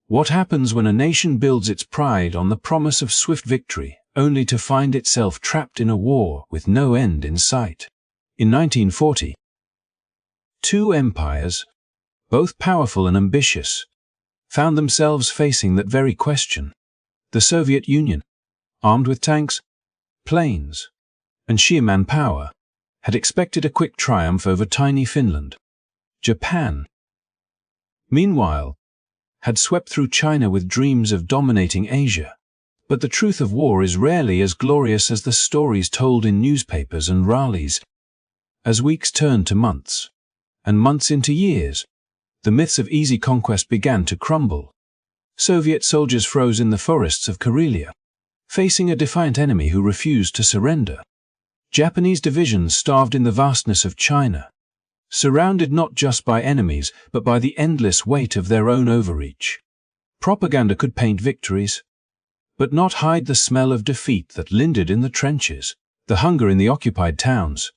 What happens when a nation builds its pride on the promise of swift victory, only to find itself trapped in a war with no end in sight? In 1940, two empires, both powerful and ambitious, found themselves facing that very question. The Soviet Union, armed with tanks, planes, and sheer manpower, had expected a quick triumph over tiny Finland. Japan, meanwhile, had swept through China with dreams of dominating Asia. But the truth of war is rarely as glorious as the stories told in newspapers and rallies. As weeks turned to months, and months into years, the myths of easy conquest began to crumble. Soviet soldiers froze in the forests of Karelia, facing a defiant enemy who refused to surrender. Japanese divisions starved in the vastness of China, surrounded not just by enemies, but by the endless weight of their own overreach. Propaganda could paint victories, but not hide the smell of defeat that lingered in the trenches, the hunger in the occupied towns,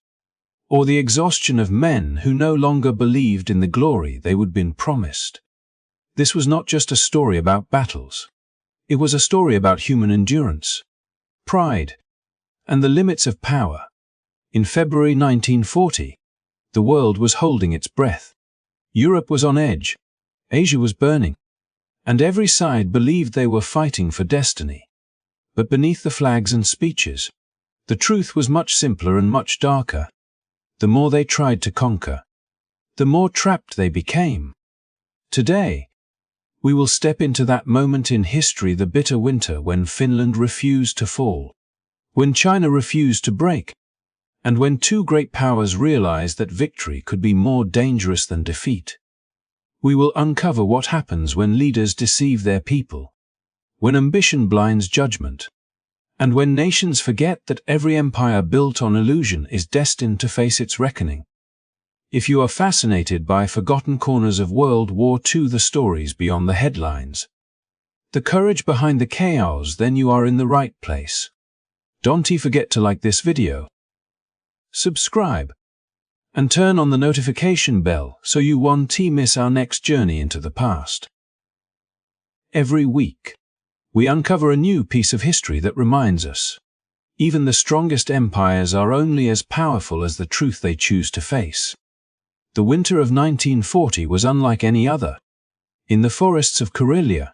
or the exhaustion of men who no longer believed in the glory they would been promised. This was not just a story about battles. It was a story about human endurance, pride, and the limits of power. In February 1940, the world was holding its breath. Europe was on edge, Asia was burning, and every side believed they were fighting for destiny. But beneath the flags and speeches, the truth was much simpler and much darker. The more they tried to conquer, the more trapped they became. Today, we will step into that moment in history, the bitter winter when Finland refused to fall, when China refused to break, and when two great powers realized that victory could be more dangerous than defeat. We will uncover what happens when leaders deceive their people, when ambition blinds judgment, and when nations forget that every empire built on illusion is destined to face its reckoning. If you are fascinated by forgotten corners of World War II, the stories beyond the headlines, the courage behind the chaos, then you are in the right place. Don't forget to like this video, subscribe, and turn on the notification bell so you won't miss our next journey into the past. Every week, we uncover a new piece of history that reminds us, even the strongest empires are only as powerful as the truth they choose to face. The winter of 1940 was unlike any other. In the forests of Karelia,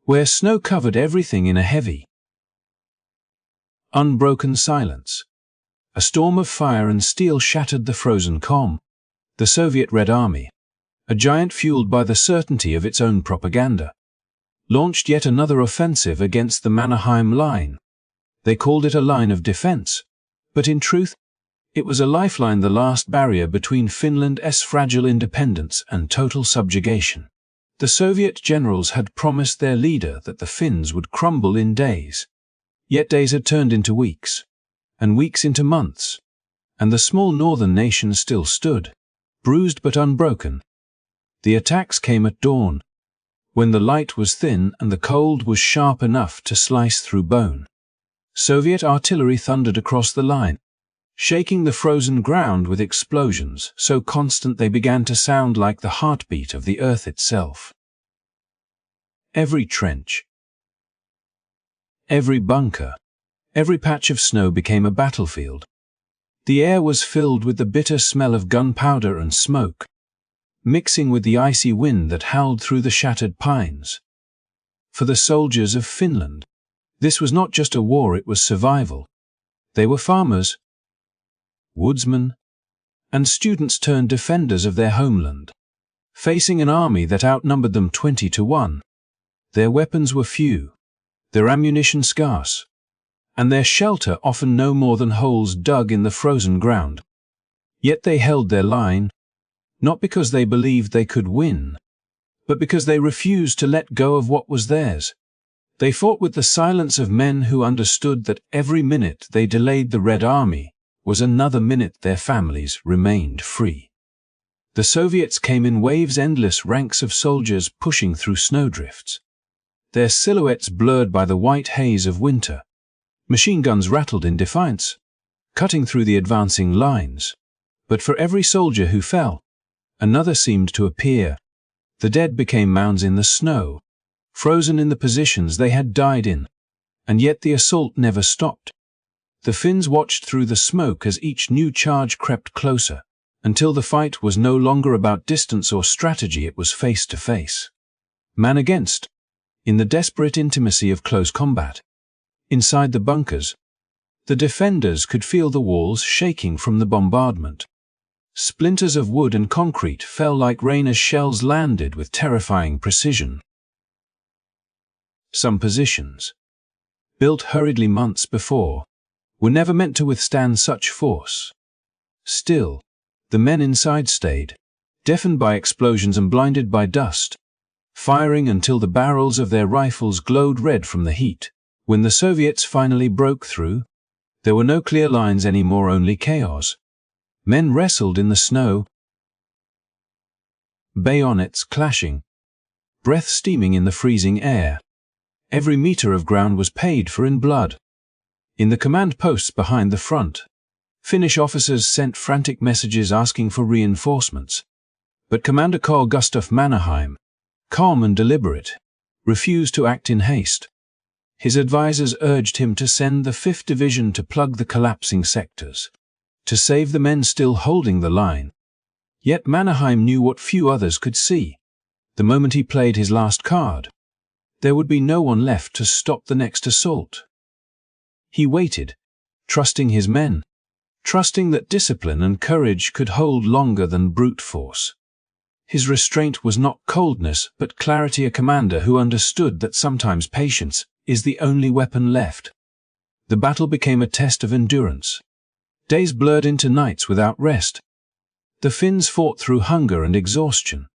where snow covered everything in a heavy, unbroken silence, a storm of fire and steel shattered the frozen calm. The Soviet Red Army, a giant fueled by the certainty of its own propaganda, launched yet another offensive against the Mannerheim Line. They called it a line of defense, but in truth, it was a lifeline, the last barrier between Finland's fragile independence and total subjugation. The Soviet generals had promised their leader that the Finns would crumble in days. Yet days had turned into weeks, and weeks into months, and the small northern nation still stood, bruised but unbroken. The attacks came at dawn, when the light was thin and the cold was sharp enough to slice through bone. Soviet artillery thundered across the line, shaking the frozen ground with explosions so constant they began to sound like the heartbeat of the earth itself. Every trench, every bunker, every patch of snow became a battlefield. The air was filled with the bitter smell of gunpowder and smoke, mixing with the icy wind that howled through the shattered pines. For the soldiers of Finland, this was not just a war, it was survival. They were farmers, woodsmen, and students turned defenders of their homeland, facing an army that outnumbered them 20-1. Their weapons were few, their ammunition scarce, and their shelter often no more than holes dug in the frozen ground. Yet they held their line, not because they believed they could win, but because they refused to let go of what was theirs. They fought with the silence of men who understood that every minute they delayed the Red Army was another minute their families remained free. The Soviets came in waves, endless ranks of soldiers pushing through snowdrifts, their silhouettes blurred by the white haze of winter. Machine guns rattled in defiance, cutting through the advancing lines. But for every soldier who fell, another seemed to appear. The dead became mounds in the snow, frozen in the positions they had died in. And yet the assault never stopped. The Finns watched through the smoke as each new charge crept closer, until the fight was no longer about distance or strategy, it was face to face. Man against, in the desperate intimacy of close combat. Inside the bunkers, the defenders could feel the walls shaking from the bombardment. Splinters of wood and concrete fell like rain as shells landed with terrifying precision. Some positions, built hurriedly months before, were never meant to withstand such force. Still, the men inside stayed, deafened by explosions and blinded by dust, firing until the barrels of their rifles glowed red from the heat. When the Soviets finally broke through, there were no clear lines anymore, only chaos. Men wrestled in the snow, bayonets clashing, breath steaming in the freezing air. Every meter of ground was paid for in blood. In the command posts behind the front, Finnish officers sent frantic messages asking for reinforcements. But Commander Carl Gustaf Mannerheim, calm and deliberate, refused to act in haste. His advisers urged him to send the 5th Division to plug the collapsing sectors, to save the men still holding the line. Yet Mannerheim knew what few others could see. The moment he played his last card, there would be no one left to stop the next assault. He waited, trusting his men, trusting that discipline and courage could hold longer than brute force. His restraint was not coldness but clarity, a commander who understood that sometimes patience is the only weapon left. The battle became a test of endurance. Days blurred into nights without rest. The Finns fought through hunger and exhaustion,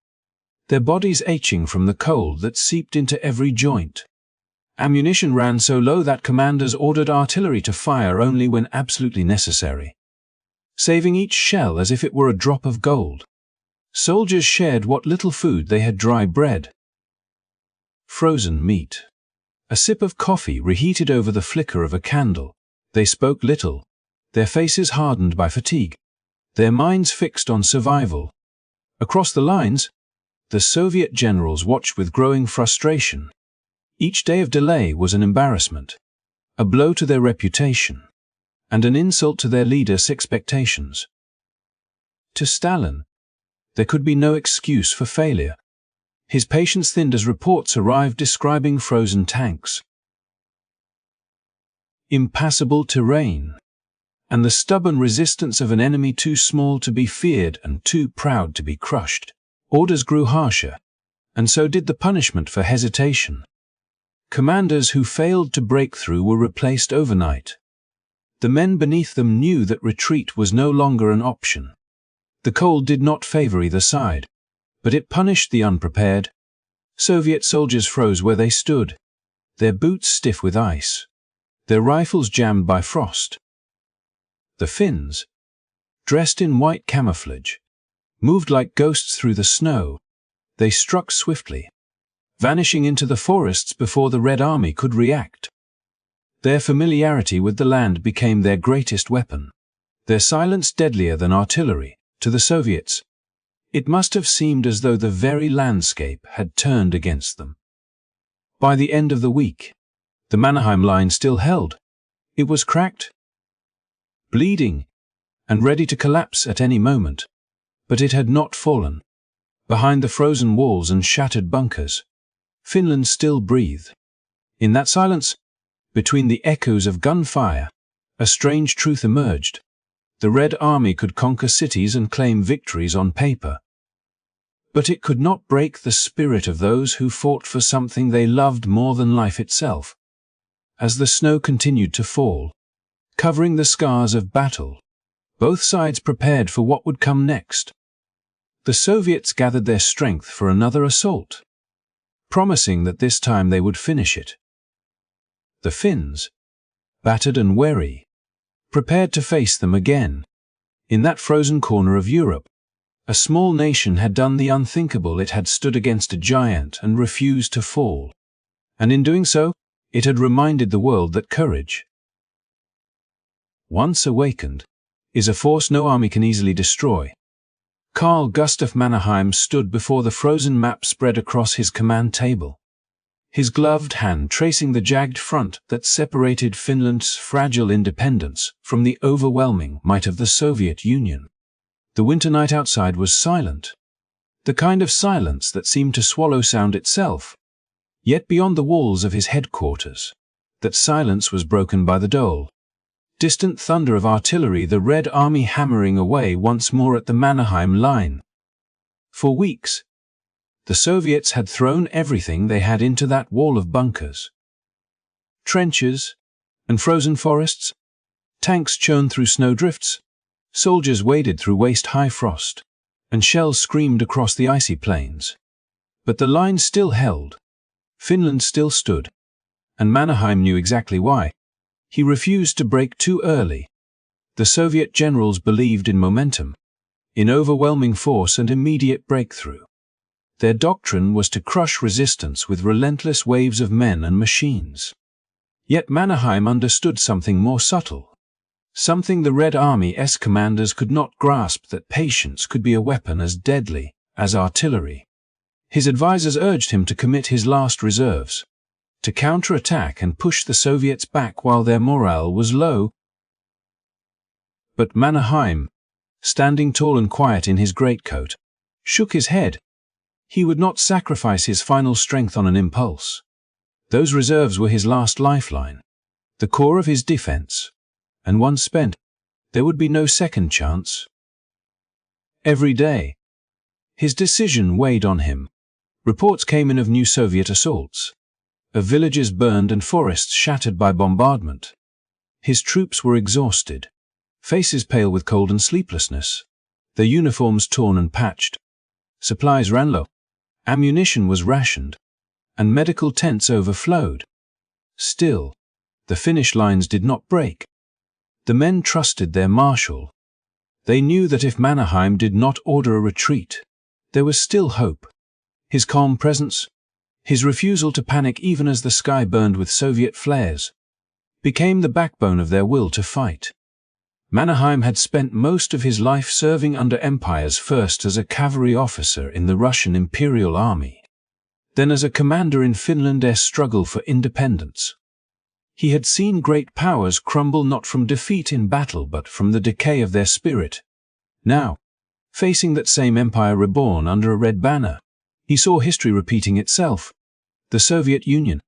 their bodies aching from the cold that seeped into every joint. Ammunition ran so low that commanders ordered artillery to fire only when absolutely necessary, saving each shell as if it were a drop of gold. Soldiers shared what little food they had: dry bread, frozen meat, a sip of coffee reheated over the flicker of a candle. They spoke little, their faces hardened by fatigue, their minds fixed on survival. Across the lines, the Soviet generals watched with growing frustration. Each day of delay was an embarrassment, a blow to their reputation, and an insult to their leaders' expectations. To Stalin, there could be no excuse for failure. His patience thinned as reports arrived describing frozen tanks, impassable terrain, and the stubborn resistance of an enemy too small to be feared and too proud to be crushed. Orders grew harsher, and so did the punishment for hesitation. Commanders who failed to break through were replaced overnight. The men beneath them knew that retreat was no longer an option. The cold did not favor either side, but it punished the unprepared. Soviet soldiers froze where they stood, their boots stiff with ice, their rifles jammed by frost. The Finns, dressed in white camouflage, moved like ghosts through the snow. They struck swiftly, vanishing into the forests before the Red Army could react. Their familiarity with the land became their greatest weapon, their silence deadlier than artillery. To the Soviets, it must have seemed as though the very landscape had turned against them. By the end of the week, the Mannerheim Line still held. It was cracked, bleeding, and ready to collapse at any moment. But it had not fallen. Behind the frozen walls and shattered bunkers, Finland still breathed. In that silence, between the echoes of gunfire, a strange truth emerged. The Red Army could conquer cities and claim victories on paper, but it could not break the spirit of those who fought for something they loved more than life itself. As the snow continued to fall, covering the scars of battle, both sides prepared for what would come next. The Soviets gathered their strength for another assault, promising that this time they would finish it. The Finns, battered and weary, prepared to face them again. In that frozen corner of Europe, a small nation had done the unthinkable. It had stood against a giant and refused to fall. And in doing so, it had reminded the world that courage, once awakened, is a force no army can easily destroy. Carl Gustaf Mannerheim stood before the frozen map spread across his command table. his gloved hand tracing the jagged front that separated Finland's fragile independence from the overwhelming might of the Soviet Union. The winter night outside was silent, the kind of silence that seemed to swallow sound itself. Yet beyond the walls of his headquarters, that silence was broken by the dull, distant thunder of artillery, the Red Army hammering away once more at the Mannerheim Line. For weeks, the Soviets had thrown everything they had into that wall of bunkers. Trenches and frozen forests, tanks churned through snowdrifts, soldiers waded through waist-high frost, and shells screamed across the icy plains. But the line still held. Finland still stood, and Mannerheim knew exactly why. He refused to break too early. The Soviet generals believed in momentum, in overwhelming force and immediate breakthrough. Their doctrine was to crush resistance with relentless waves of men and machines. Yet Mannerheim understood something more subtle, something the Red Army's commanders could not grasp, that patience could be a weapon as deadly as artillery. His advisors urged him to commit his last reserves, to counterattack and push the Soviets back while their morale was low. But Mannerheim, standing tall and quiet in his greatcoat, shook his head. He would not sacrifice his final strength on an impulse. Those reserves were his last lifeline, the core of his defense, and once spent, there would be no second chance. Every day, his decision weighed on him. Reports came in of new Soviet assaults, of villages burned and forests shattered by bombardment. His troops were exhausted, faces pale with cold and sleeplessness, their uniforms torn and patched. Supplies ran low, ammunition was rationed, and medical tents overflowed. Still, the Finnish lines did not break. The men trusted their marshal. They knew that if Mannerheim did not order a retreat, there was still hope. His calm presence, his refusal to panic even as the sky burned with Soviet flares, became the backbone of their will to fight. Mannerheim had spent most of his life serving under empires, first as a cavalry officer in the Russian Imperial Army, then as a commander in Finland's struggle for independence. He had seen great powers crumble not from defeat in battle but from the decay of their spirit. Now, facing that same empire reborn under a red banner, he saw history repeating itself. The Soviet Union,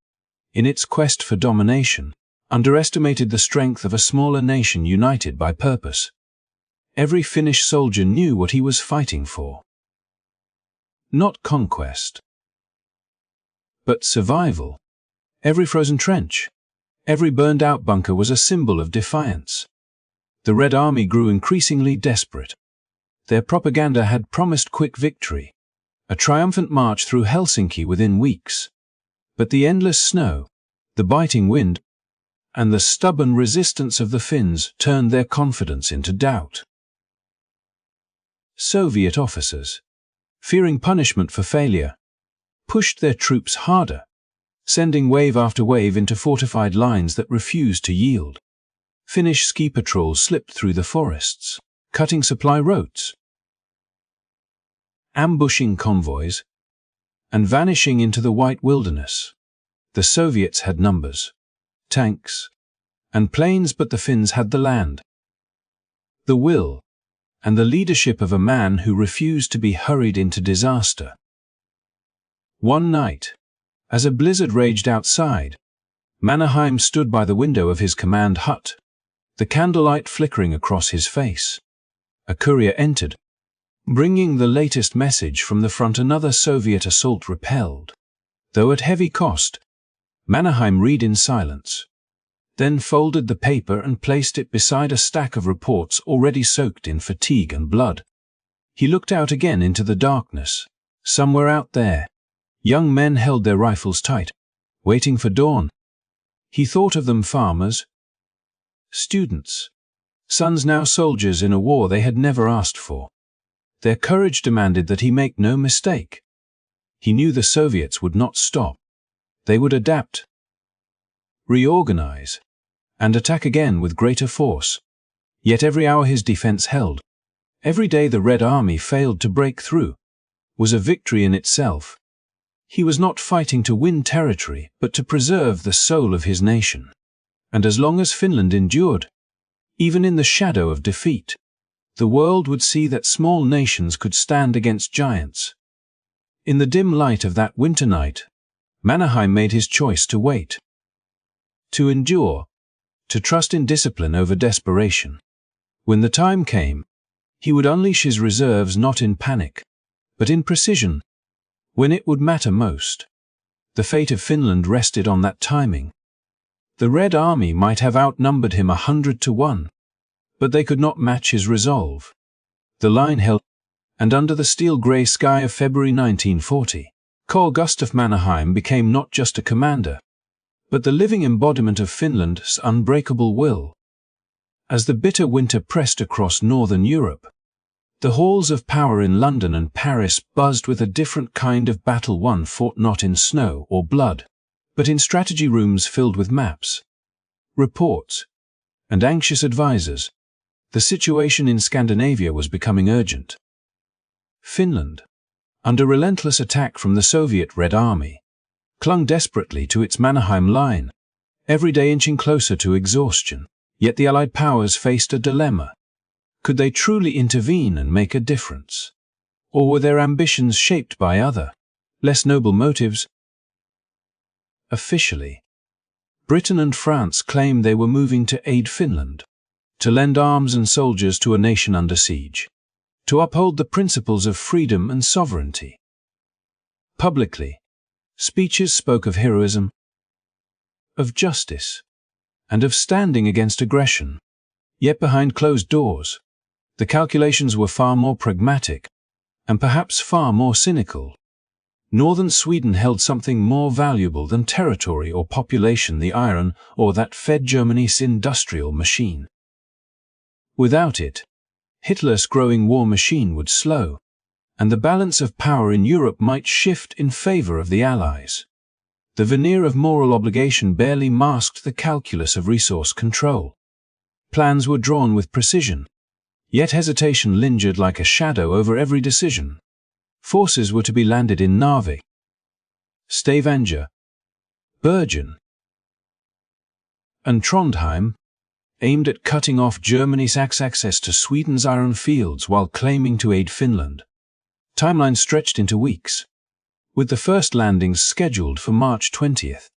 in its quest for domination, underestimated the strength of a smaller nation united by purpose. Every Finnish soldier knew what he was fighting for. Not conquest, but survival. Every frozen trench, every burned-out bunker was a symbol of defiance. The Red Army grew increasingly desperate. Their propaganda had promised quick victory, a triumphant march through Helsinki within weeks. But the endless snow, the biting wind, and the stubborn resistance of the Finns turned their confidence into doubt. Soviet officers, fearing punishment for failure, pushed their troops harder, sending wave after wave into fortified lines that refused to yield. Finnish ski patrols slipped through the forests, cutting supply routes, ambushing convoys, and vanishing into the white wilderness. The Soviets had numbers, tanks, and planes, but the Finns had the land, the will, and the leadership of a man who refused to be hurried into disaster. One night, as a blizzard raged outside, Mannerheim stood by the window of his command hut, the candlelight flickering across his face. A courier entered, bringing the latest message from the front: another Soviet assault repelled. Though at heavy cost, Mannerheim read in silence, then folded the paper and placed it beside a stack of reports already soaked in fatigue and blood. He looked out again into the darkness. Somewhere out there, young men held their rifles tight, waiting for dawn. He thought of them: farmers, students, sons now soldiers in a war they had never asked for. Their courage demanded that he make no mistake. He knew the Soviets would not stop. They would adapt, reorganize, and attack again with greater force. Yet every hour his defense held, every day the Red Army failed to break through, was a victory in itself. He was not fighting to win territory, but to preserve the soul of his nation. And as long as Finland endured, even in the shadow of defeat, the world would see that small nations could stand against giants. In the dim light of that winter night, Mannerheim made his choice to wait, to endure, to trust in discipline over desperation. When the time came, he would unleash his reserves not in panic, but in precision, when it would matter most. The fate of Finland rested on that timing. The Red Army might have outnumbered him 100-1, but they could not match his resolve. The line held, and under the steel-grey sky of February 1940, Carl Gustaf Mannerheim became not just a commander, but the living embodiment of Finland's unbreakable will. As the bitter winter pressed across northern Europe, the halls of power in London and Paris buzzed with a different kind of battle. One fought not in snow or blood, but in strategy rooms filled with maps, reports, and anxious advisors. The situation in Scandinavia was becoming urgent. Finland, under relentless attack from the Soviet Red Army, clung desperately to its Mannerheim Line, every day inching closer to exhaustion. Yet the Allied powers faced a dilemma. Could they truly intervene and make a difference? Or were their ambitions shaped by other, less noble motives? Officially, Britain and France claimed they were moving to aid Finland, to lend arms and soldiers to a nation under siege, to uphold the principles of freedom and sovereignty. Publicly, speeches spoke of heroism, of justice, and of standing against aggression. Yet behind closed doors, the calculations were far more pragmatic, and perhaps far more cynical. Northern Sweden held something more valuable than territory or population: the iron ore that fed Germany's industrial machine. Without it, Hitler's growing war machine would slow, and the balance of power in Europe might shift in favor of the Allies. The veneer of moral obligation barely masked the calculus of resource control. Plans were drawn with precision, yet hesitation lingered like a shadow over every decision. Forces were to be landed in Narvik, Stavanger, Bergen, and Trondheim, aimed at cutting off Germany's access to Sweden's iron fields while claiming to aid Finland. Timelines stretched into weeks, with the first landings scheduled for March 20th,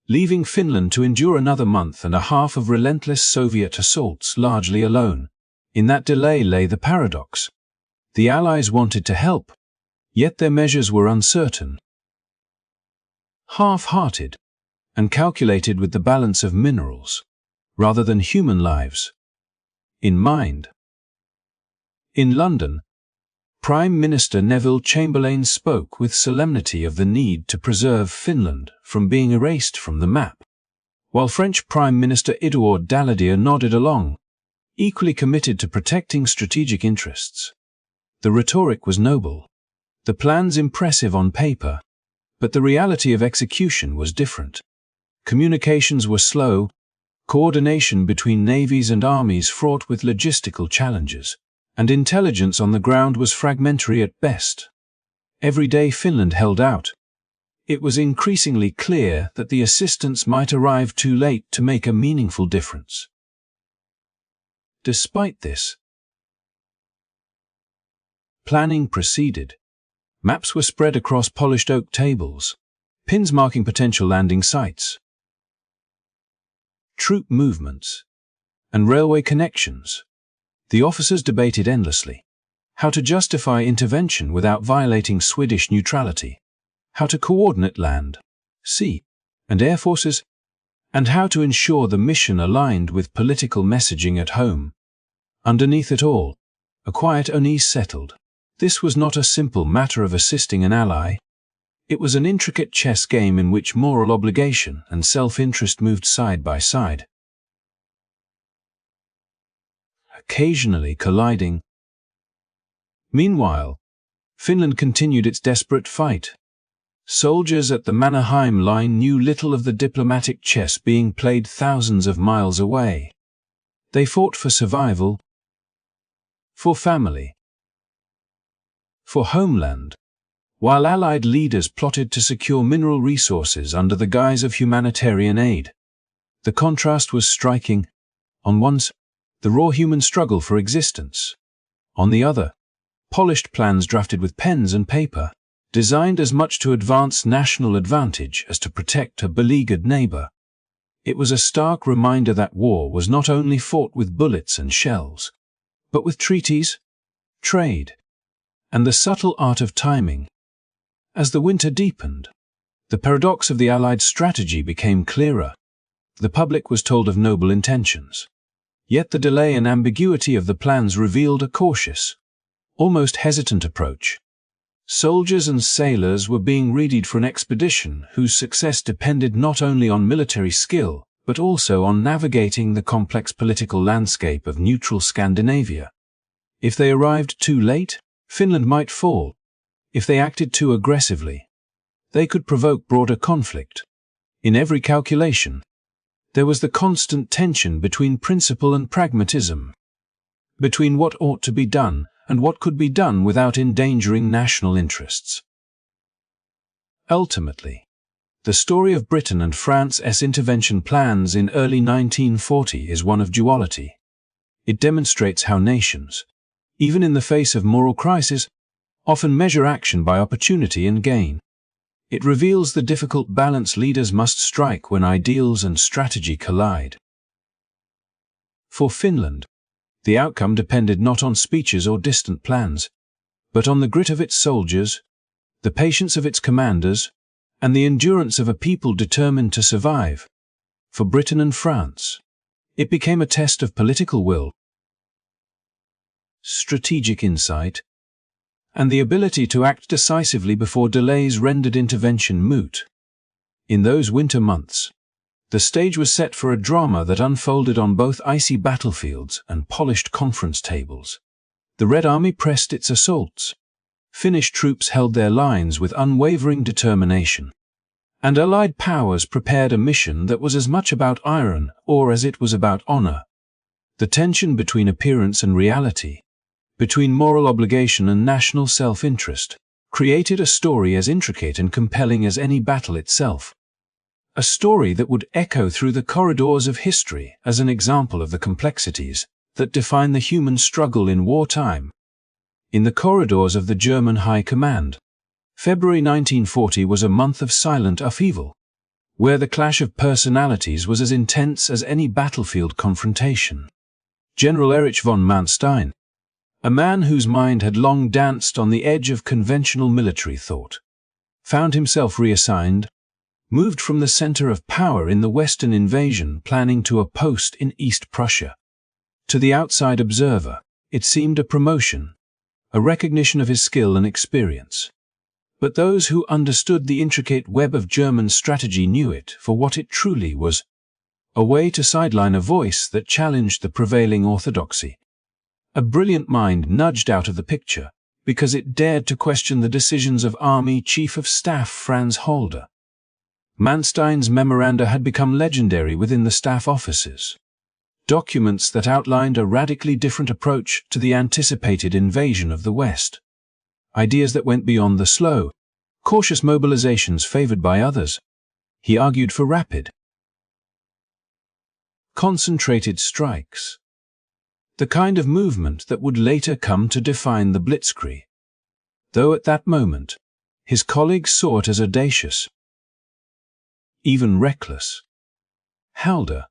leaving Finland to endure another month and a half of relentless Soviet assaults largely alone. In that delay lay the paradox. The Allies wanted to help, yet their measures were uncertain, half-hearted, and calculated with the balance of minerals, rather than human lives, in mind. In London, Prime Minister Neville Chamberlain spoke with solemnity of the need to preserve Finland from being erased from the map, while French Prime Minister Édouard Daladier nodded along, equally committed to protecting strategic interests. The rhetoric was noble, the plans impressive on paper, but the reality of execution was different. Communications were slow, coordination between navies and armies fraught with logistical challenges, and intelligence on the ground was fragmentary at best. Every day Finland held out. It was increasingly clear that the assistance might arrive too late to make a meaningful difference. Despite this, planning proceeded. Maps were spread across polished oak tables, pins marking potential landing sites, troop movements, and railway connections. The officers debated endlessly. How to justify intervention without violating Swedish neutrality, how to coordinate land, sea, and air forces, and how to ensure the mission aligned with political messaging at home. Underneath it all, a quiet unease settled. This was not a simple matter of assisting an ally. It was an intricate chess game in which moral obligation and self-interest moved side by side, occasionally colliding. Meanwhile, Finland continued its desperate fight. Soldiers at the Mannerheim Line knew little of the diplomatic chess being played thousands of miles away. They fought for survival, for family, for homeland, while Allied leaders plotted to secure mineral resources under the guise of humanitarian aid. The contrast was striking. On one side, the raw human struggle for existence. On the other, polished plans drafted with pens and paper, designed as much to advance national advantage as to protect a beleaguered neighbor. It was a stark reminder that war was not only fought with bullets and shells, but with treaties, trade, and the subtle art of timing. As the winter deepened, the paradox of the Allied strategy became clearer. The public was told of noble intentions, yet the delay and ambiguity of the plans revealed a cautious, almost hesitant approach. Soldiers and sailors were being readied for an expedition whose success depended not only on military skill, but also on navigating the complex political landscape of neutral Scandinavia. If they arrived too late, Finland might fall. If they acted too aggressively, they could provoke broader conflict. In every calculation, there was the constant tension between principle and pragmatism, between what ought to be done and what could be done without endangering national interests. Ultimately, the story of Britain and France's intervention plans in early 1940 is one of duality. It demonstrates how nations, even in the face of moral crisis, often measure action by opportunity and gain. It reveals the difficult balance leaders must strike when ideals and strategy collide. For Finland, the outcome depended not on speeches or distant plans, but on the grit of its soldiers, the patience of its commanders, and the endurance of a people determined to survive. For Britain and France, it became a test of political will, strategic insight, and the ability to act decisively before delays rendered intervention moot. In those winter months, the stage was set for a drama that unfolded on both icy battlefields and polished conference tables. The Red Army pressed its assaults. Finnish troops held their lines with unwavering determination. And Allied powers prepared a mission that was as much about iron ore as it was about honor. The tension between appearance and reality, between moral obligation and national self-interest, created a story as intricate and compelling as any battle itself. A story that would echo through the corridors of history as an example of the complexities that define the human struggle in wartime. In the corridors of the German High Command, February 1940 was a month of silent upheaval, where the clash of personalities was as intense as any battlefield confrontation. General Erich von Manstein, a man whose mind had long danced on the edge of conventional military thought, found himself reassigned, moved from the center of power in the Western invasion planning to a post in East Prussia. To the outside observer, it seemed a promotion, a recognition of his skill and experience. But those who understood the intricate web of German strategy knew it for what it truly was: a way to sideline a voice that challenged the prevailing orthodoxy. A brilliant mind nudged out of the picture because it dared to question the decisions of Army Chief of Staff Franz Halder. Manstein's memoranda had become legendary within the staff offices, documents that outlined a radically different approach to the anticipated invasion of the West. Ideas that went beyond the slow, cautious mobilizations favored by others. He argued for rapid, concentrated strikes, the kind of movement that would later come to define the Blitzkrieg. Though at that moment, his colleagues saw it as audacious, even reckless. Halder,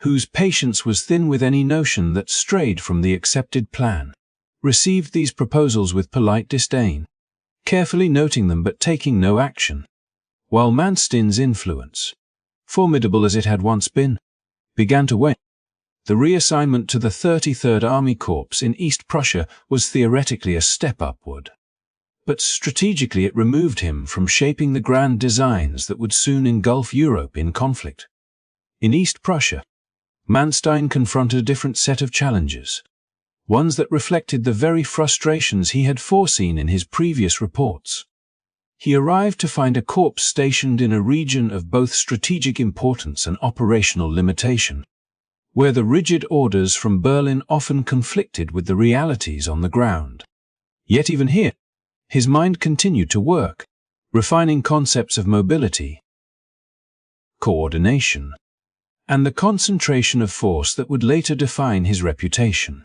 whose patience was thin with any notion that strayed from the accepted plan, received these proposals with polite disdain, carefully noting them but taking no action, while Manstein's influence, formidable as it had once been, began to wane. The reassignment to the 33rd Army Corps in East Prussia was theoretically a step upward, but strategically it removed him from shaping the grand designs that would soon engulf Europe in conflict. In East Prussia, Manstein confronted a different set of challenges, ones that reflected the very frustrations he had foreseen in his previous reports. He arrived to find a corps stationed in a region of both strategic importance and operational limitation, where the rigid orders from Berlin often conflicted with the realities on the ground. Yet even here, His mind continued to work, refining concepts of mobility, coordination, and the concentration of force that would later define his reputation.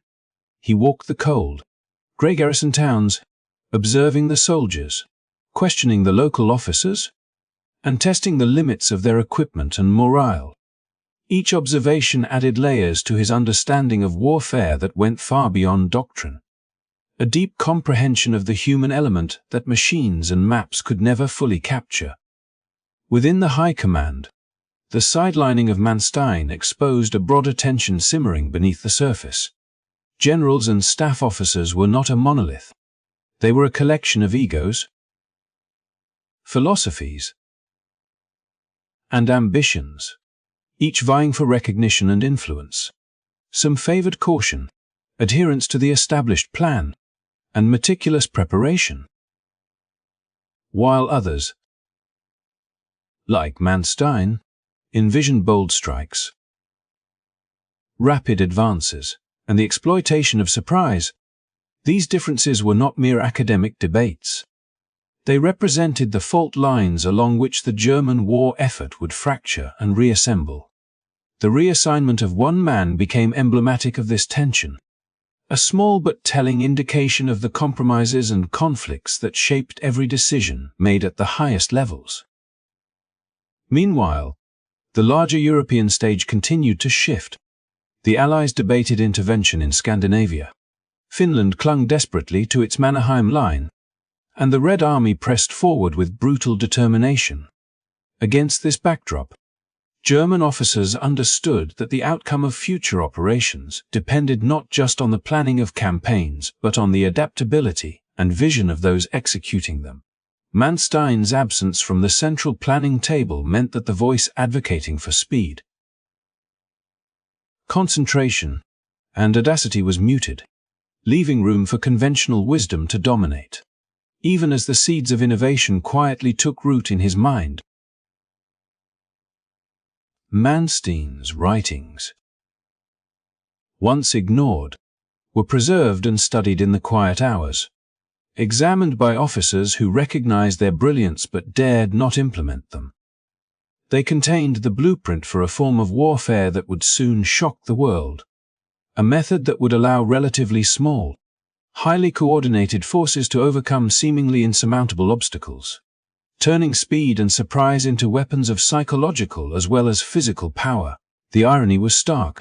He walked the cold, grey garrison towns, observing the soldiers, questioning the local officers, and testing the limits of their equipment and morale. Each observation added layers to his understanding of warfare that went far beyond doctrine. A deep comprehension of the human element that machines and maps could never fully capture. Within the high command, the sidelining of Manstein exposed a broader tension simmering beneath the surface. Generals and staff officers were not a monolith. They were a collection of egos, philosophies, and ambitions, each vying for recognition and influence. Some favored caution, adherence to the established plan, and meticulous preparation, while others, like Manstein, envisioned bold strikes, rapid advances, and the exploitation of surprise. These differences were not mere academic debates. They represented the fault lines along which the German war effort would fracture and reassemble. The reassignment of one man became emblematic of this tension, a small but telling indication of the compromises and conflicts that shaped every decision made at the highest levels. Meanwhile, the larger European stage continued to shift. The Allies debated intervention in Scandinavia. Finland clung desperately to its Mannerheim Line, and the Red Army pressed forward with brutal determination. Against this backdrop, German officers understood that the outcome of future operations depended not just on the planning of campaigns, but on the adaptability and vision of those executing them. Manstein's absence from the central planning table meant that the voice advocating for speed, concentration, and audacity was muted, leaving room for conventional wisdom to dominate. Even as the seeds of innovation quietly took root in his mind, Manstein's writings, once ignored, were preserved and studied in the quiet hours, examined by officers who recognized their brilliance but dared not implement them. They contained the blueprint for a form of warfare that would soon shock the world, a method that would allow relatively small, highly coordinated forces to overcome seemingly insurmountable obstacles, turning speed and surprise into weapons of psychological as well as physical power. The irony was stark.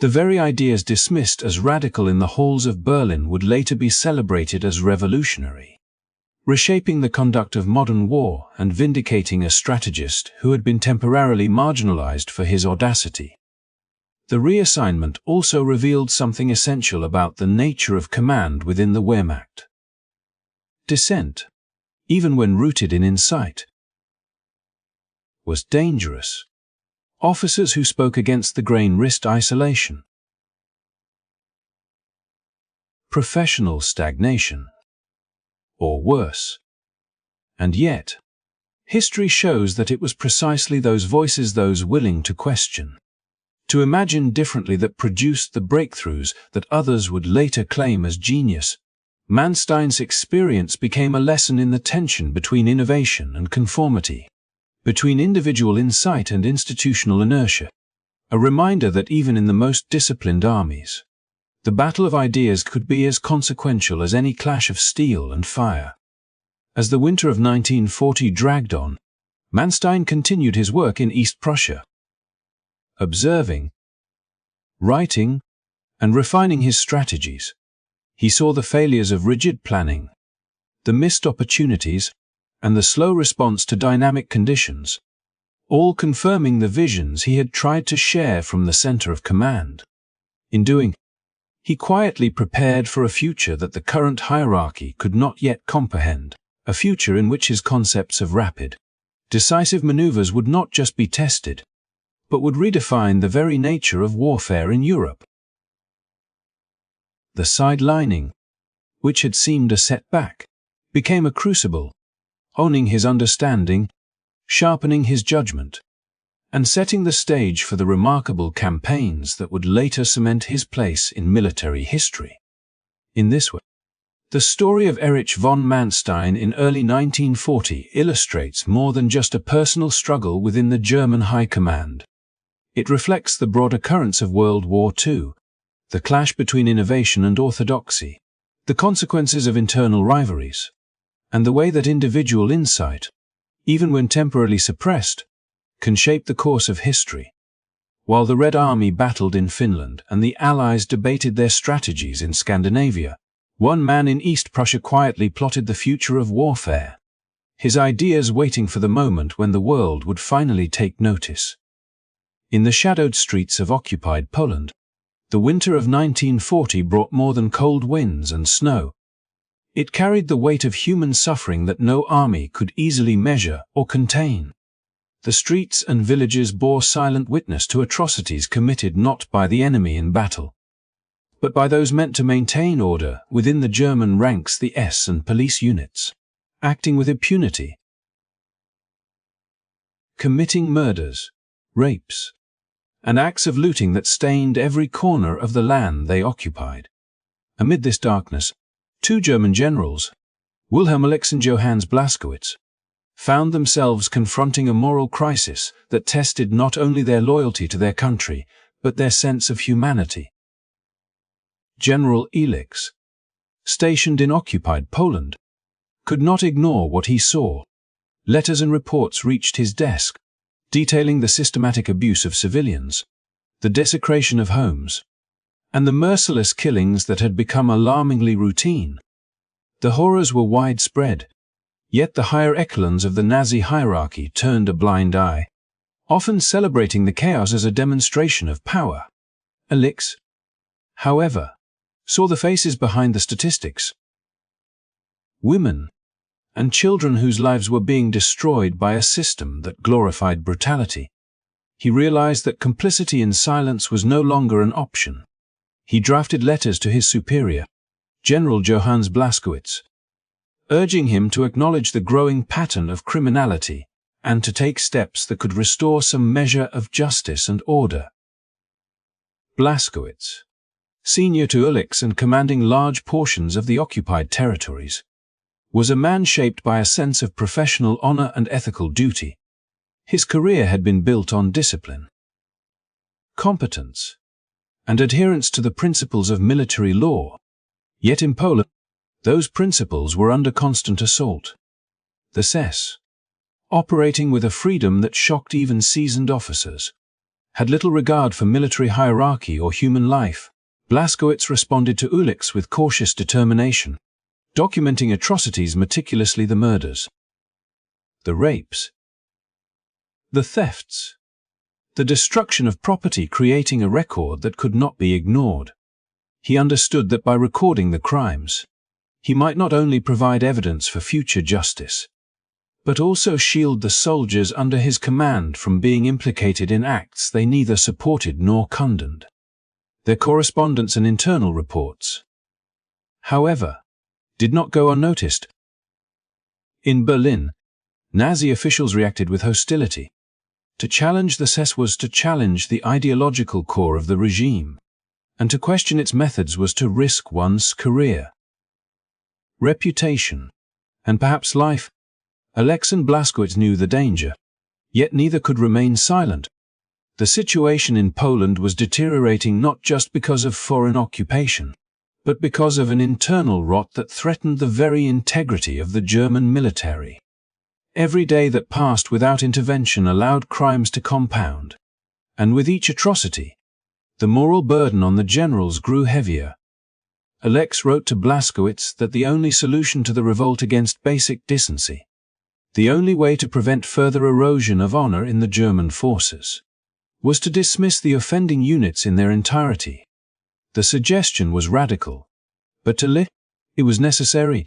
The very ideas dismissed as radical in the halls of Berlin would later be celebrated as revolutionary, reshaping the conduct of modern war and vindicating a strategist who had been temporarily marginalized for his audacity. The reassignment also revealed something essential about the nature of command within the Wehrmacht. Dissent, even when rooted in insight, was dangerous. Officers who spoke against the grain risked isolation, professional stagnation, or worse. And yet, history shows that it was precisely those voices, those willing to question, to imagine differently, that produced the breakthroughs that others would later claim as genius. Manstein's experience became a lesson in the tension between innovation and conformity, between individual insight and institutional inertia, a reminder that even in the most disciplined armies, the battle of ideas could be as consequential as any clash of steel and fire. As the winter of 1940 dragged on, Manstein continued his work in East Prussia, observing, writing, and refining his strategies. He saw the failures of rigid planning, the missed opportunities, and the slow response to dynamic conditions, all confirming the visions he had tried to share from the center of command. In doing, he quietly prepared for a future that the current hierarchy could not yet comprehend, a future in which his concepts of rapid, decisive maneuvers would not just be tested, but would redefine the very nature of warfare in Europe. The sidelining, which had seemed a setback, became a crucible, honing his understanding, sharpening his judgment, and setting the stage for the remarkable campaigns that would later cement his place in military history. In this way, The story of Erich von Manstein in early 1940 illustrates more than just a personal struggle within the German High Command. It reflects the broader currents of World War II, the clash between innovation and orthodoxy, the consequences of internal rivalries, and the way that individual insight, even when temporarily suppressed, can shape the course of history. While the Red Army battled in Finland and the Allies debated their strategies in Scandinavia, one man in East Prussia quietly plotted the future of warfare, his ideas waiting for the moment when the world would finally take notice. In the shadowed streets of occupied Poland, the winter of 1940 brought more than cold winds and snow. It carried the weight of human suffering that no army could easily measure or contain. The streets and villages bore silent witness to atrocities committed not by the enemy in battle, but by those meant to maintain order within the German ranks, the SS and police units, acting with impunity, committing murders, rapes, and acts of looting that stained every corner of the land they occupied. Amid this darkness, two German generals, Wilhelm Alex and Johannes Blaskowitz, found themselves confronting a moral crisis that tested not only their loyalty to their country, but their sense of humanity. General Alex, stationed in occupied Poland, could not ignore what he saw. Letters and reports reached his desk, detailing the systematic abuse of civilians, the desecration of homes, and the merciless killings that had become alarmingly routine. The horrors were widespread, yet the higher echelons of the Nazi hierarchy turned a blind eye, often celebrating the chaos as a demonstration of power. Alex, however, saw the faces behind the statistics. Women and children whose lives were being destroyed by a system that glorified brutality. He realized that complicity in silence was no longer an option. He drafted letters to his superior, General Johannes Blaskowitz, urging him to acknowledge the growing pattern of criminality and to take steps that could restore some measure of justice and order. Blaskowitz, senior to Alex and commanding large portions of the occupied territories, was a man shaped by a sense of professional honor and ethical duty. His career had been built on discipline, competence, and adherence to the principles of military law. Yet in Poland, those principles were under constant assault. The SS, operating with a freedom that shocked even seasoned officers, had little regard for military hierarchy or human life. Blaskowitz responded to Alex with cautious determination, documenting atrocities meticulously: the murders, the rapes, the thefts, the destruction of property, creating a record that could not be ignored. He understood that by recording the crimes, he might not only provide evidence for future justice, but also shield the soldiers under his command from being implicated in acts they neither supported nor condoned. Their correspondence and internal reports, however, did not go unnoticed. In Berlin, Nazi officials reacted with hostility. To challenge the SS was to challenge the ideological core of the regime, and to question its methods was to risk one's career, reputation, and perhaps life. Alex and Blaskowitz knew the danger, yet neither could remain silent. The situation in Poland was deteriorating not just because of foreign occupation, but because of an internal rot that threatened the very integrity of the German military. Every day that passed without intervention allowed crimes to compound, and with each atrocity, the moral burden on the generals grew heavier. Alex wrote to Blaskowitz that the only solution to the revolt against basic decency, the only way to prevent further erosion of honor in the German forces, was to dismiss the offending units in their entirety. The suggestion was radical, but to Alex, it was necessary.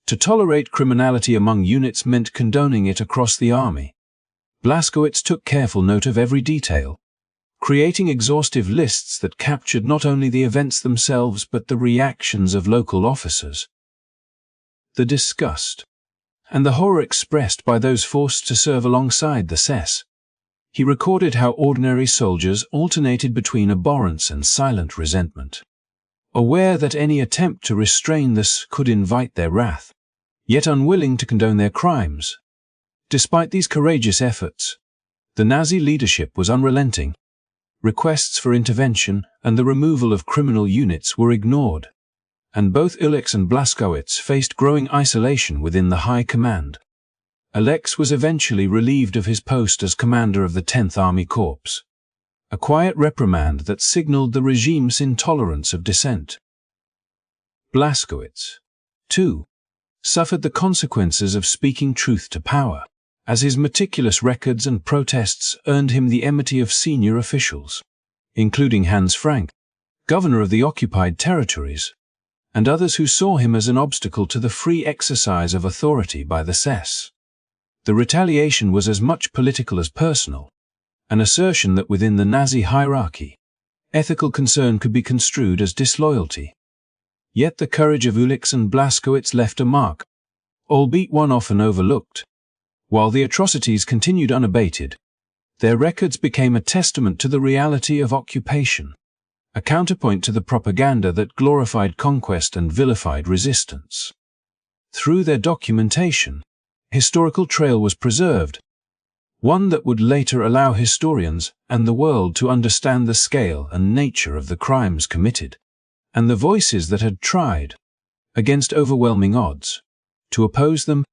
To tolerate criminality among units meant condoning it across the army. Blaskowitz took careful note of every detail, creating exhaustive lists that captured not only the events themselves but the reactions of local officers, the disgust, and the horror expressed by those forced to serve alongside the SS. He recorded how ordinary soldiers alternated between abhorrence and silent resentment, aware that any attempt to restrain this could invite their wrath, yet unwilling to condone their crimes. Despite these courageous efforts, the Nazi leadership was unrelenting. Requests for intervention and the removal of criminal units were ignored, and both Ulex and Blaskowitz faced growing isolation within the high command. Ulex was eventually relieved of his post as commander of the 10th Army Corps, a quiet reprimand that signaled the regime's intolerance of dissent. Blaskowitz, too, suffered the consequences of speaking truth to power, as his meticulous records and protests earned him the enmity of senior officials, including Hans Frank, governor of the occupied territories, and others who saw him as an obstacle to the free exercise of authority by the SS. The retaliation was as much political as personal, an assertion that within the Nazi hierarchy, ethical concern could be construed as disloyalty. Yet the courage of Ulex and Blaskowitz left a mark, albeit one often overlooked. While the atrocities continued unabated, their records became a testament to the reality of occupation, a counterpoint to the propaganda that glorified conquest and vilified resistance. Through their documentation, historical trail was preserved, one that would later allow historians and the world to understand the scale and nature of the crimes committed, and the voices that had tried, against overwhelming odds, to oppose them.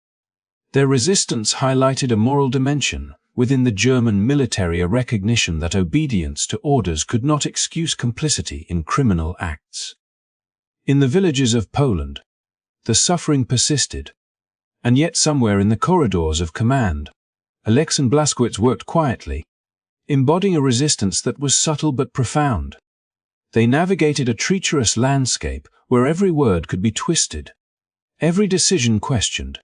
Their resistance highlighted a moral dimension within the German military, a recognition that obedience to orders could not excuse complicity in criminal acts. In the villages of Poland, the suffering persisted, and yet somewhere in the corridors of command, Ulex and Blaskowitz worked quietly, embodying a resistance that was subtle but profound. They navigated a treacherous landscape where every word could be twisted, every decision questioned.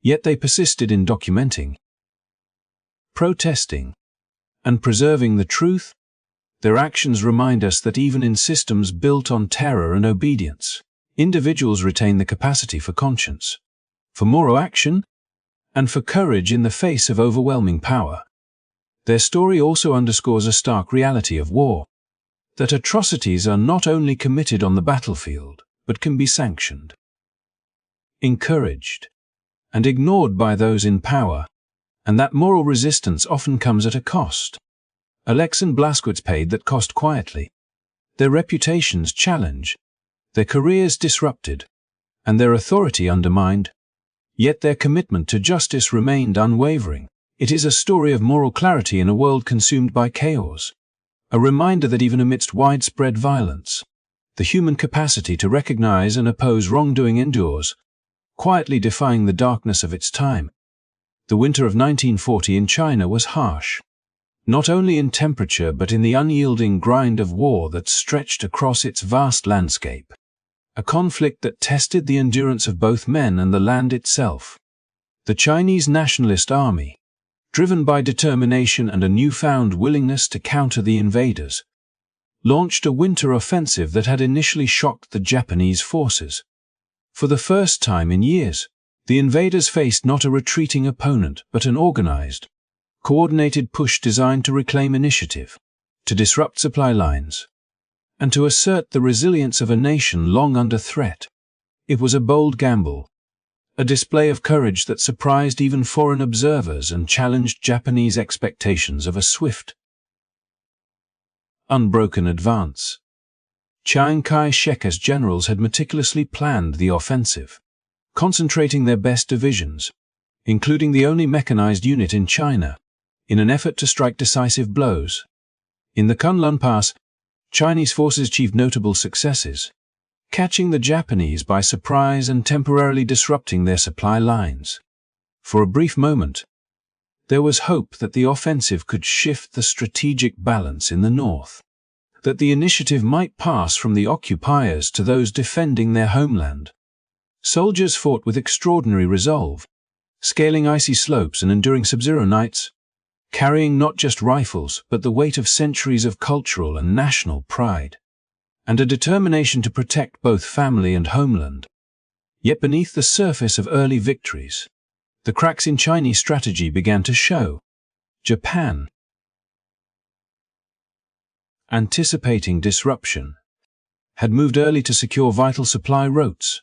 Yet they persisted in documenting, protesting, and preserving the truth. Their actions remind us that even in systems built on terror and obedience, individuals retain the capacity for conscience, for moral action, and for courage in the face of overwhelming power. Their story also underscores a stark reality of war, that atrocities are not only committed on the battlefield, but can be sanctioned, encouraged, and ignored by those in power, and that moral resistance often comes at a cost. Ulex and Blaskowitz paid that cost quietly. Their reputations challenged, their careers disrupted, and their authority undermined. Yet their commitment to justice remained unwavering. It is a story of moral clarity in a world consumed by chaos, a reminder that even amidst widespread violence, the human capacity to recognize and oppose wrongdoing endures, quietly defying the darkness of its time. The winter of 1940 in China was harsh, not only in temperature but in the unyielding grind of war that stretched across its vast landscape, a conflict that tested the endurance of both men and the land itself. The Chinese Nationalist Army, driven by determination and a newfound willingness to counter the invaders, launched a winter offensive that had initially shocked the Japanese forces. For the first time in years, the invaders faced not a retreating opponent but an organized, coordinated push designed to reclaim initiative, to disrupt supply lines, and to assert the resilience of a nation long under threat. It was a bold gamble, a display of courage that surprised even foreign observers and challenged Japanese expectations of a swift, unbroken advance. Chiang Kai-shek's generals had meticulously planned the offensive, concentrating their best divisions, including the only mechanized unit in China, in an effort to strike decisive blows. In the Kunlun Pass, Chinese forces achieved notable successes, catching the Japanese by surprise and temporarily disrupting their supply lines. For a brief moment, there was hope that the offensive could shift the strategic balance in the north, that the initiative might pass from the occupiers to those defending their homeland. Soldiers fought with extraordinary resolve, scaling icy slopes and enduring sub-zero nights, carrying not just rifles but the weight of centuries of cultural and national pride, and a determination to protect both family and homeland. Yet beneath the surface of early victories, the cracks in Chinese strategy began to show. Japan, anticipating disruption, had moved early to secure vital supply routes,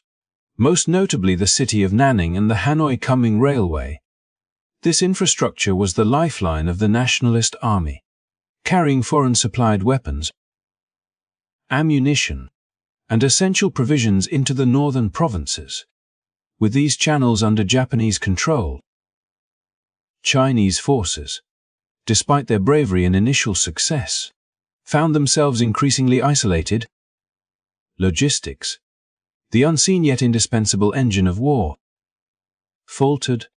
most notably the city of Nanning and the Hanoi-Kunming Railway. This infrastructure was the lifeline of the Nationalist Army, carrying foreign-supplied weapons, ammunition, and essential provisions into the northern provinces. With these channels under Japanese control, Chinese forces, despite their bravery and initial success, found themselves increasingly isolated. Logistics, the unseen yet indispensable engine of war, faltered.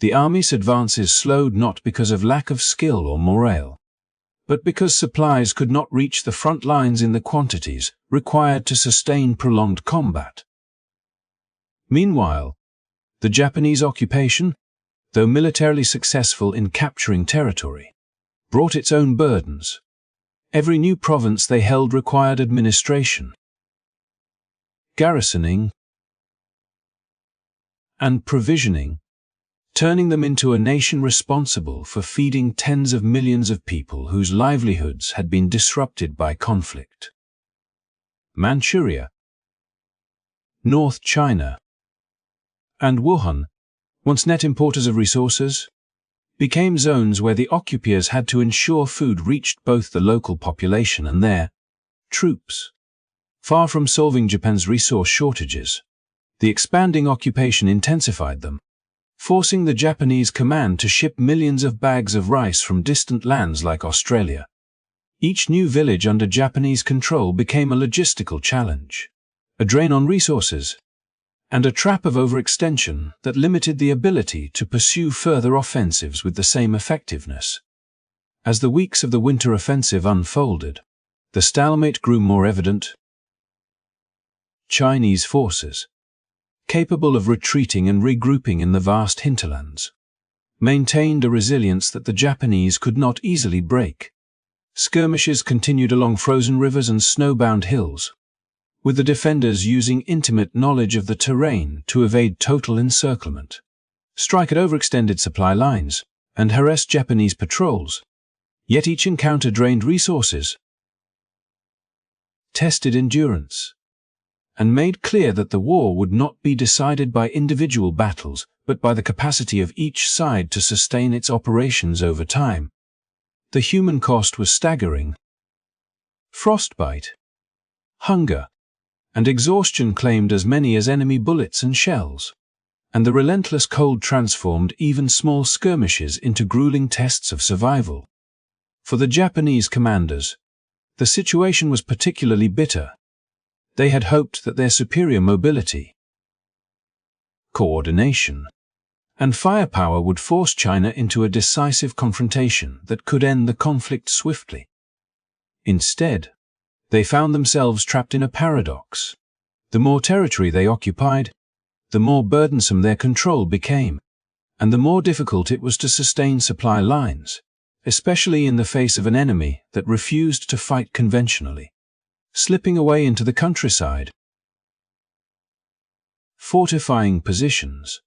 The army's advances slowed not because of lack of skill or morale, but because supplies could not reach the front lines in the quantities required to sustain prolonged combat. Meanwhile, the Japanese occupation, though militarily successful in capturing territory, brought its own burdens. Every new province they held required administration, garrisoning, and provisioning, turning them into a nation responsible for feeding tens of millions of people whose livelihoods had been disrupted by conflict. Manchuria, North China, and Wuhan, once net importers of resources, became zones where the occupiers had to ensure food reached both the local population and their troops. Far from solving Japan's resource shortages, the expanding occupation intensified them, forcing the Japanese command to ship millions of bags of rice from distant lands like Australia. Each new village under Japanese control became a logistical challenge, a drain on resources, and a trap of overextension that limited the ability to pursue further offensives with the same effectiveness. As the weeks of the winter offensive unfolded, the stalemate grew more evident. Chinese forces, capable of retreating and regrouping in the vast hinterlands, maintained a resilience that the Japanese could not easily break. Skirmishes continued along frozen rivers and snowbound hills, with the defenders using intimate knowledge of the terrain to evade total encirclement, strike at overextended supply lines, and harass Japanese patrols. Yet each encounter drained resources, tested endurance, and made clear that the war would not be decided by individual battles, but by the capacity of each side to sustain its operations over time. The human cost was staggering. Frostbite, hunger, and exhaustion claimed as many as enemy bullets and shells, and the relentless cold transformed even small skirmishes into grueling tests of survival. For the Japanese commanders, the situation was particularly bitter. They had hoped that their superior mobility, coordination, and firepower would force China into a decisive confrontation that could end the conflict swiftly. Instead, they found themselves trapped in a paradox. The more territory they occupied, the more burdensome their control became, and the more difficult it was to sustain supply lines, especially in the face of an enemy that refused to fight conventionally. Slipping away into the countryside, fortifying positions,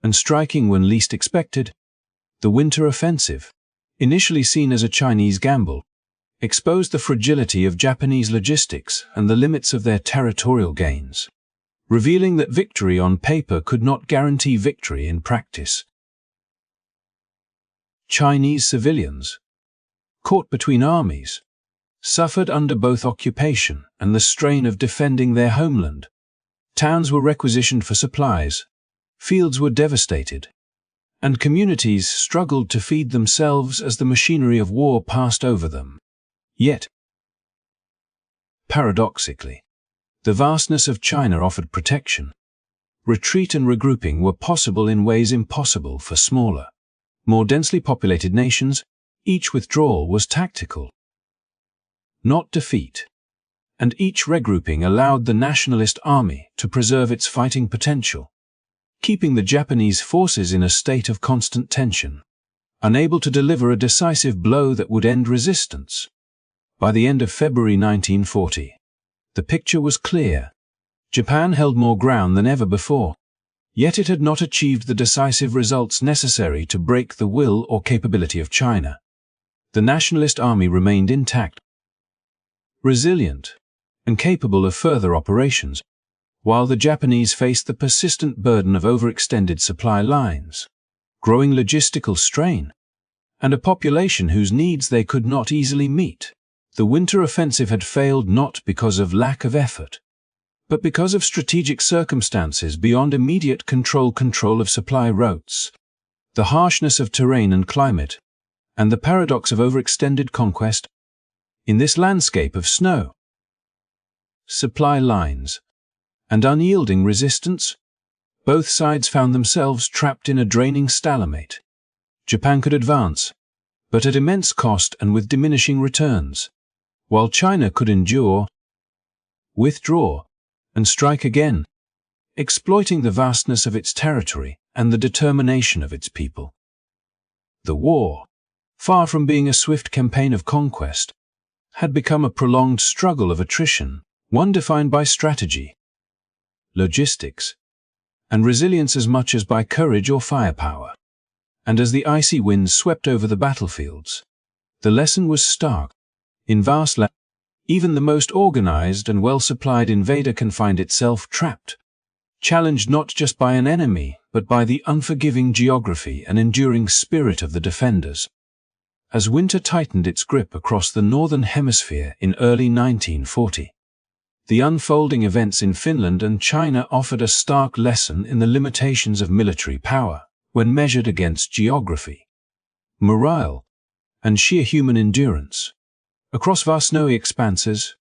and striking when least expected, the winter offensive, initially seen as a Chinese gamble, exposed the fragility of Japanese logistics and the limits of their territorial gains, revealing that victory on paper could not guarantee victory in practice. Chinese civilians, caught between armies, suffered under both occupation and the strain of defending their homeland. Towns were requisitioned for supplies, fields were devastated, and communities struggled to feed themselves as the machinery of war passed over them. Yet, paradoxically, the vastness of China offered protection. Retreat and regrouping were possible in ways impossible for smaller, more densely populated nations. Each withdrawal was tactical, not defeat, and each regrouping allowed the Nationalist Army to preserve its fighting potential, keeping the Japanese forces in a state of constant tension, unable to deliver a decisive blow that would end resistance. By the end of February 1940, the picture was clear. Japan held more ground than ever before, yet it had not achieved the decisive results necessary to break the will or capability of China. The Nationalist Army remained intact, resilient, and capable of further operations, while the Japanese faced the persistent burden of overextended supply lines, growing logistical strain, and a population whose needs they could not easily meet. The winter offensive had failed not because of lack of effort, but because of strategic circumstances beyond immediate control of supply routes, the harshness of terrain and climate, and the paradox of overextended conquest. In this landscape of snow, supply lines, and unyielding resistance, both sides found themselves trapped in a draining stalemate. Japan could advance, but at immense cost and with diminishing returns, while China could endure, withdraw, and strike again, exploiting the vastness of its territory and the determination of its people. The war, far from being a swift campaign of conquest, had become a prolonged struggle of attrition, one defined by strategy, logistics, and resilience as much as by courage or firepower. And as the icy winds swept over the battlefields, the lesson was stark. In vast lands, even the most organized and well-supplied invader can find itself trapped, challenged not just by an enemy, but by the unforgiving geography and enduring spirit of the defenders. As winter tightened its grip across the northern hemisphere in early 1940, the unfolding events in Finland and China offered a stark lesson in the limitations of military power when measured against geography, morale, and sheer human endurance. Across vast snowy expanses,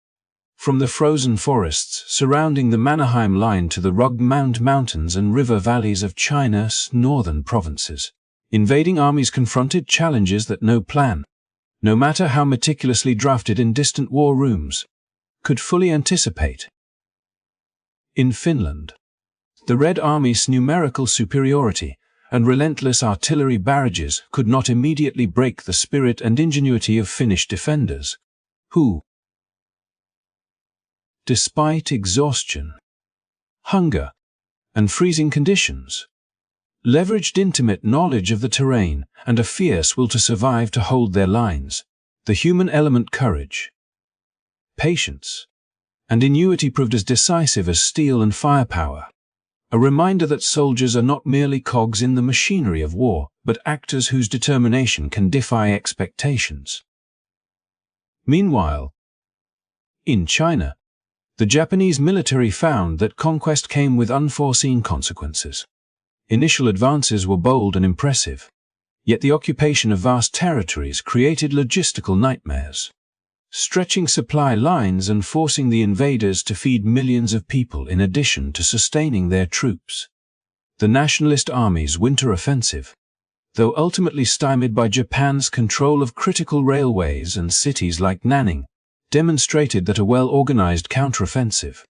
from the frozen forests surrounding the Mannerheim Line to the rugged mountains and river valleys of China's northern provinces, invading armies confronted challenges that no plan, no matter how meticulously drafted in distant war rooms, could fully anticipate. In Finland, the Red Army's numerical superiority and relentless artillery barrages could not immediately break the spirit and ingenuity of Finnish defenders, who, despite exhaustion, hunger, and freezing conditions, leveraged intimate knowledge of the terrain and a fierce will to survive to hold their lines. The human element, courage, patience, and ingenuity proved as decisive as steel and firepower. A reminder that soldiers are not merely cogs in the machinery of war, but actors whose determination can defy expectations. Meanwhile, in China, the Japanese military found that conquest came with unforeseen consequences. Initial advances were bold and impressive, yet the occupation of vast territories created logistical nightmares, stretching supply lines and forcing the invaders to feed millions of people in addition to sustaining their troops. The Nationalist Army's winter offensive, though ultimately stymied by Japan's control of critical railways and cities like Nanning, demonstrated that a well-organized counteroffensive,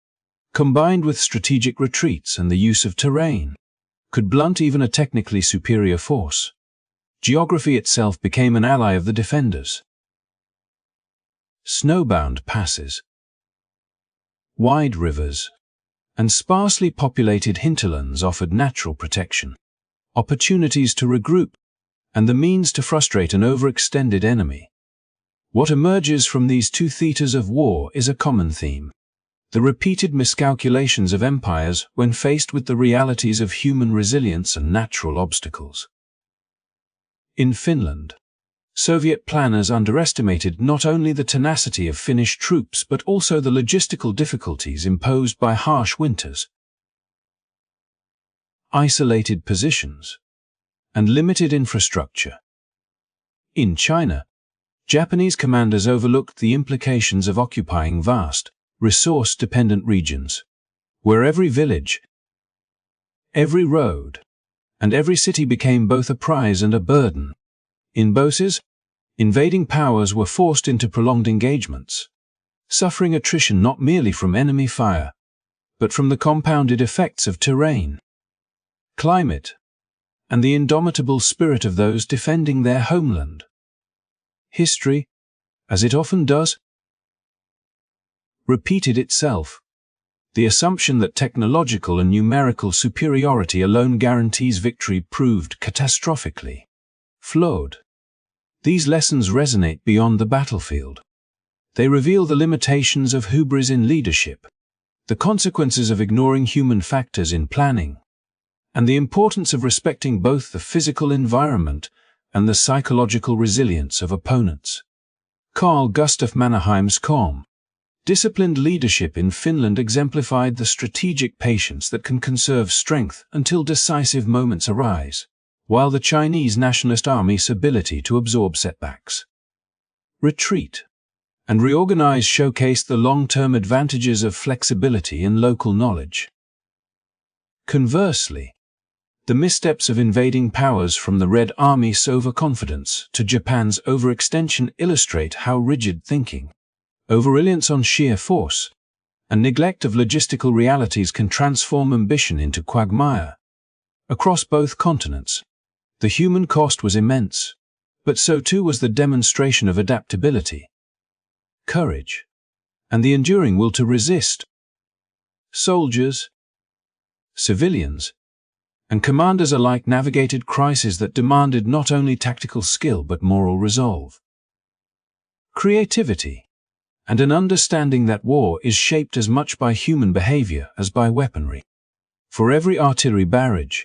combined with strategic retreats and the use of terrain, could blunt even a technically superior force. Geography itself became an ally of the defenders. Snowbound passes, wide rivers, and sparsely populated hinterlands offered natural protection, opportunities to regroup, and the means to frustrate an overextended enemy. What emerges from these two theaters of war is a common theme: the repeated miscalculations of empires when faced with the realities of human resilience and natural obstacles. In Finland, Soviet planners underestimated not only the tenacity of Finnish troops but also the logistical difficulties imposed by harsh winters, isolated positions, and limited infrastructure. In China, Japanese commanders overlooked the implications of occupying vast, resource-dependent regions, where every village, every road, and every city became both a prize and a burden. In both, invading powers were forced into prolonged engagements, suffering attrition not merely from enemy fire, but from the compounded effects of terrain, climate, and the indomitable spirit of those defending their homeland. History, as it often does, repeated itself. The assumption that technological and numerical superiority alone guarantees victory proved catastrophically flawed. These lessons resonate beyond the battlefield. They reveal the limitations of hubris in leadership, the consequences of ignoring human factors in planning, and the importance of respecting both the physical environment and the psychological resilience of opponents. Carl Gustaf Mannerheim's calm, disciplined leadership in Finland exemplified the strategic patience that can conserve strength until decisive moments arise, while the Chinese Nationalist Army's ability to absorb setbacks, retreat, and reorganize showcased the long-term advantages of flexibility and local knowledge. Conversely, the missteps of invading powers from the Red Army's overconfidence to Japan's overextension illustrate how rigid thinking, over-reliance on sheer force, and neglect of logistical realities can transform ambition into quagmire. Across both continents, the human cost was immense, but so too was the demonstration of adaptability, courage, and the enduring will to resist. Soldiers, civilians, and commanders alike navigated crises that demanded not only tactical skill but moral resolve, creativity, and an understanding that war is shaped as much by human behavior as by weaponry. For every artillery barrage,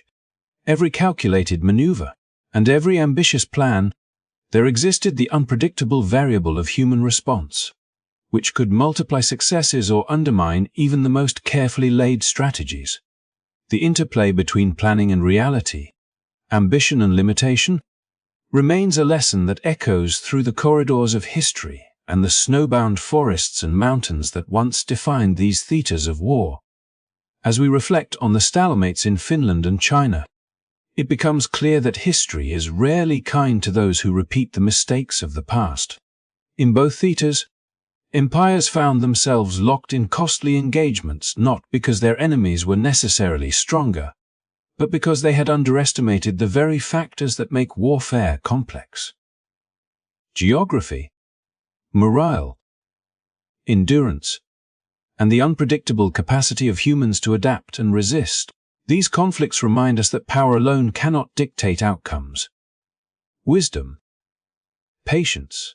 every calculated maneuver, and every ambitious plan, there existed the unpredictable variable of human response, which could multiply successes or undermine even the most carefully laid strategies. The interplay between planning and reality, ambition and limitation, remains a lesson that echoes through the corridors of history and the snowbound forests and mountains that once defined these theaters of war. As we reflect on the Stalemates in Finland and China, it becomes clear that history is rarely kind to those who repeat the mistakes of the past. In both theaters, empires found themselves locked in costly engagements not because their enemies were necessarily stronger, but because they had underestimated the very factors that make warfare complex. Geography, morale, endurance, and the unpredictable capacity of humans to adapt and resist. These conflicts remind us that power alone cannot dictate outcomes. Wisdom, patience,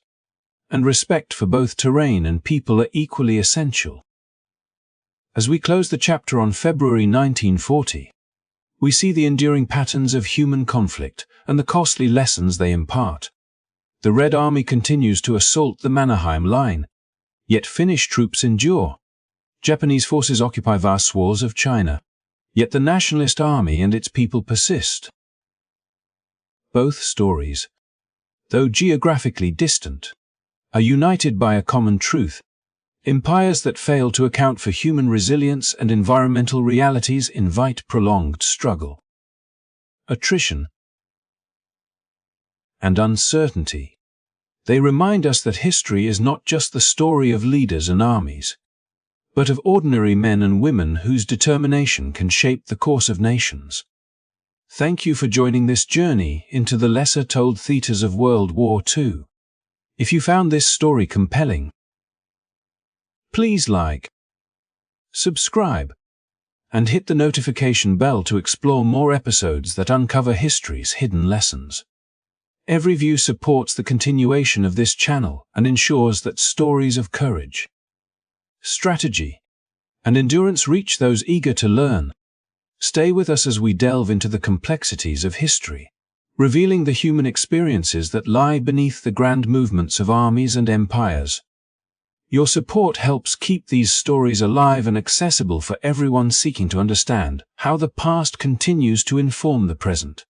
and respect for both terrain and people are equally essential. As we close the chapter on February 1940, we see the enduring patterns of human conflict and the costly lessons they impart. The Red Army continues to assault the Mannerheim Line, yet Finnish troops endure. Japanese forces occupy vast swaths of China, yet the Nationalist Army and its people persist. Both stories, though geographically distant, are united by a common truth: empires that fail to account for human resilience and environmental realities invite prolonged struggle, attrition, and uncertainty. They remind us that history is not just the story of leaders and armies, but of ordinary men and women whose determination can shape the course of nations. Thank you for joining this journey into the lesser-told theaters of World War II. If you found this story compelling, please like, subscribe, and hit the notification bell to explore more episodes that uncover history's hidden lessons. Every view supports the continuation of this channel and ensures that stories of courage, strategy, and endurance reach those eager to learn. Stay with us as we delve into the complexities of history, revealing the human experiences that lie beneath the grand movements of armies and empires. Your support helps keep these stories alive and accessible for everyone seeking to understand how the past continues to inform the present.